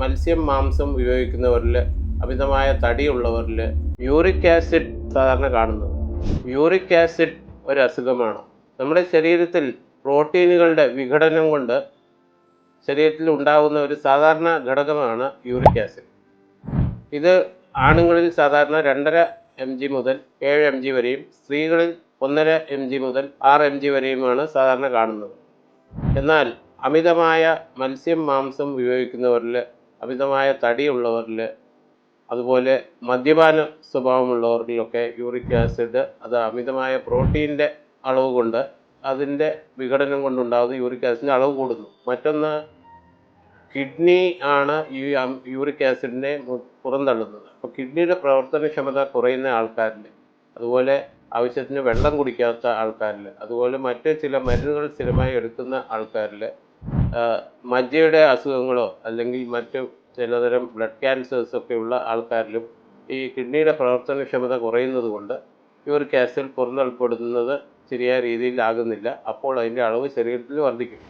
മത്സ്യം മാംസം ഉപയോഗിക്കുന്നവരിൽ അമിതമായ തടിയുള്ളവരിൽ യൂറിക് ആസിഡ് സാധാരണ കാണുന്നത്. യൂറിക് ആസിഡ് ഒരു അസുഖമാണ്. നമ്മുടെ ശരീരത്തിൽ പ്രോട്ടീനുകളുടെ വിഘടനം കൊണ്ട് ശരീരത്തിൽ ഉണ്ടാകുന്ന ഒരു സാധാരണ ഘടകമാണ് യൂറിക് ആസിഡ്. ഇത് ആണുങ്ങളിൽ സാധാരണ 2.5 mg മുതൽ 7 mg വരെയും സ്ത്രീകളിൽ 1.5 mg മുതൽ 6 mg വരെയുമാണ് സാധാരണ കാണുന്നത്. എന്നാൽ അമിതമായ മത്സ്യം മാംസം ഉപയോഗിക്കുന്നവരിൽ, അമിതമായ തടിയുള്ളവരിൽ, അതുപോലെ മദ്യപാന സ്വഭാവമുള്ളവരിലൊക്കെ യൂറിക് ആസിഡ് അത് അമിതമായ പ്രോട്ടീൻ്റെ അളവ് കൊണ്ട്, അതിൻ്റെ വിഘടനം കൊണ്ടുണ്ടാകുന്ന യൂറിക് ആസിഡിൻ്റെ അളവ് കൂടുന്നു. മറ്റൊന്ന്, കിഡ്നി ആണ് ഈ യൂറിക് ആസിഡിനെ പുറന്തള്ളുന്നത്. അപ്പോൾ കിഡ്നിയുടെ പ്രവർത്തനക്ഷമത കുറയുന്ന ആൾക്കാരിൽ, അതുപോലെ ആവശ്യത്തിന് വെള്ളം കുടിക്കാത്ത ആൾക്കാരിൽ, അതുപോലെ മറ്റ് ചില മരുന്നുകൾ സ്ഥിരമായി എടുക്കുന്ന ആൾക്കാരിൽ, മജ്ജയുടെ അസുഖങ്ങളോ അല്ലെങ്കിൽ മറ്റ് ചിലതരം ബ്ലഡ് ക്യാൻസേഴ്സൊക്കെ ഉള്ള ആൾക്കാരിലും ഈ കിഡ്നിയുടെ പ്രവർത്തനക്ഷമത കുറയുന്നത് കൊണ്ട് യൂറിക് ആസിഡ് പുറന്തള്ളപ്പെടുന്നത് ശരിയായ രീതിയിലാകുന്നില്ല. അപ്പോൾ അതിൻ്റെ അളവ് ശരീരത്തിൽ വർദ്ധിക്കും.